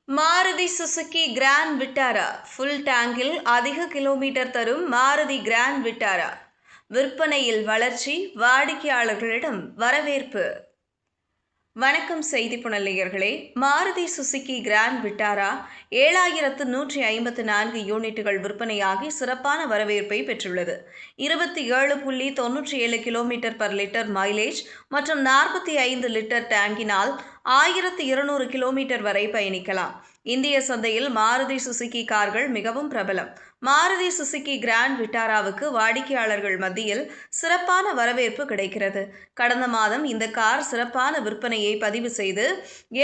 Maruti Suzuki Grand Vitara full டேங்கில் அதிக kilometre தரும் மாருதி கிராண்ட் விட்டாரா விற்பனையில் வளர்ச்சி, வாடிக்கையாளர்களிடம் வரவேற்பு. வணக்கம் செய்தி புனலியர்களே. மாருதி சுசுகி கிராண்ட் விட்டாரா 7154 யூனிட்டுகள் விற்பனையாகி சிறப்பான வரவேற்பை பெற்றுள்ளது. 27.97 கிலோமீட்டர் பர் லிட்டர் மைலேஜ் மற்றும் 45 லிட்டர் டேங்கினால் 1200 கிலோமீட்டர் வரை பயணிக்கலாம். இந்திய சந்தையில் மாருதி சுசுகி கார்கள் மிகவும் பிரபலம். மாருதி சுசுகி கிராண்ட் விட்டாராவுக்கு வாடிக்கையாளர்கள் மத்தியில் சிறப்பான வரவேற்பு கிடைக்கிறது. கடந்த மாதம் இந்த கார் சிறப்பான விற்பனையை பதிவு செய்து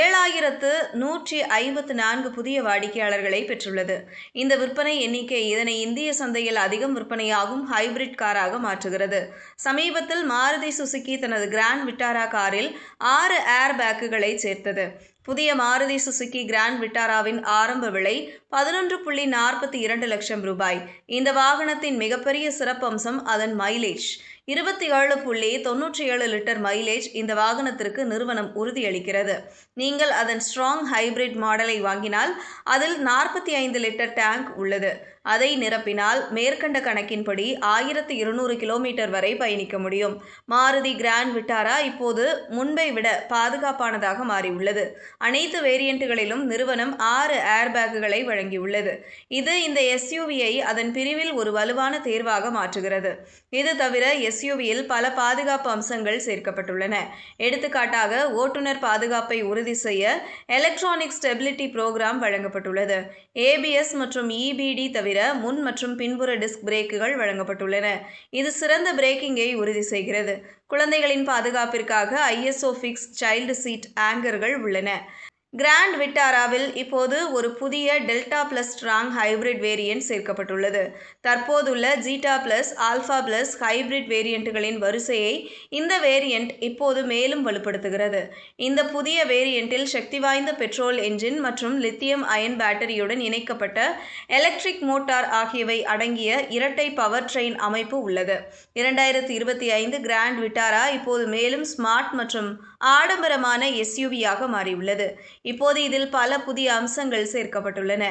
7154 புதிய வாடிக்கையாளர்களை பெற்றுள்ளது. இந்த விற்பனை எண்ணிக்கை இதனை இந்திய சந்தையில் அதிகம் விற்பனையாகும் ஹைபிரிட் காராக மாற்றுகிறது. சமீபத்தில் மாருதி சுசுகி தனது கிராண்ட் விட்டாரா காரில் 6 ஏர் பேக்குகளை சேர்த்தது. புதிய மாருதி சுசுகி கிராண்ட் விட்டாராவின் ஆரம்ப விலை 11.42 லட்சம் ரூபாய். இந்த வாகனத்தின் மிகப்பெரிய சிறப்பம்சம் அதன் மைலேஜ். 27.97 லிட்டர் மைலேஜ் இந்த வாகனத்திற்கு நிறுவனம் உறுதியளிக்கிறது. நீங்கள் அதன் ஸ்ட்ராங் ஹைபிரிட் மாடலை வாங்கினால் அதில் 45 லிட்டர் டேங்க் உள்ளது. அதை நிரப்பினால் மேற்கண்ட கணக்கின்படி 1200 கிலோமீட்டர் வரை பயணிக்க முடியும். மாருதி கிராண்ட் விட்டாரா இப்போது முன்பை விட பாதுகாப்பானதாக மாறியுள்ளது. அனைத்து வேரியண்ட்டுகளிலும் நிறுவனம் 6 ஏர்பேக்குகளை வழங்கியுள்ளது. இது இந்த எஸ்யூவியை அதன் பிரிவில் ஒரு வலுவான தேர்வாக மாற்றுகிறது. இது தவிர எஸ்யூவியில் பல பாதுகாப்பு அம்சங்கள் சேர்க்கப்பட்டுள்ளன. எடுத்துக்காட்டாக ஓட்டுநர் பாதுகாப்பை உறுதி செய்ய எலக்ட்ரானிக் ஸ்டெபிலிட்டி புரோகிராம் வழங்கப்பட்டுள்ளது. ஏபிஎஸ் மற்றும் இபிடி தவிர முன் மற்றும் பின்புற டிஸ்க் பிரேக்குகள் வழங்கப்பட்டுள்ளன. இது சிறந்த பிரேக்கிங்கை உறுதி செய்கிறது. குழந்தைகளின் பாதுகாப்பிற்காக ஐஎஸ்ஓ ஃபிக்ஸ் சைல்டு சீட் ஆங்கர்கள் உள்ளன. கிராண்ட் விட்டாராவில் இப்போது ஒரு புதிய delta plus strong hybrid variant சேர்க்கப்பட்டுள்ளது. தற்போதுள்ள ஜீட்டா பிளஸ், ஆல்ஃபா பிளஸ் ஹைபிரிட் வேரியண்ட்டுகளின் வரிசையை இந்த வேரியண்ட் இப்போது மேலும் வலுப்படுத்துகிறது. இந்த புதிய வேரியண்டில் சக்தி வாய்ந்த பெட்ரோல் என்ஜின் மற்றும் லித்தியம் அயன் பேட்டரியுடன் இணைக்கப்பட்ட எலக்ட்ரிக் மோட்டார் ஆகியவை அடங்கிய இரட்டை பவர் ட்ரெயின் அமைப்பு உள்ளது. 2025 கிராண்ட் விட்டாரா இப்போது மேலும் ஸ்மார்ட் மற்றும் ஆடம்பரமான எஸ்யூவியாக மாறியுள்ளது. இப்போது இதில் பல புதிய அம்சங்கள் சேர்க்கப்பட்டுள்ளன.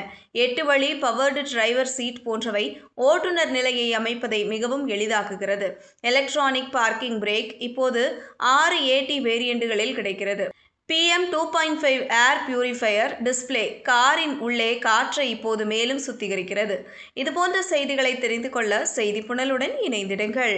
8 வழி பவர்டு டிரைவர் சீட் போன்றவை ஓட்டுநர் நிலையை அமைப்பதை மிகவும் எளிதாக்குகிறது. எலக்ட்ரானிக் பார்க்கிங் பிரேக் இப்போது 6 ஏடி வேரியண்ட்டுகளில் கிடைக்கிறது. PM 2.5 ஏர் பியூரிஃபையர் டிஸ்ப்ளே காரின் உள்ளே காற்றை இப்போது மேலும் சுத்திகரிக்கிறது. இதுபோன்ற செய்திகளை தெரிந்து கொள்ள செய்தி புனலுடன் இணைந்திடுங்கள்.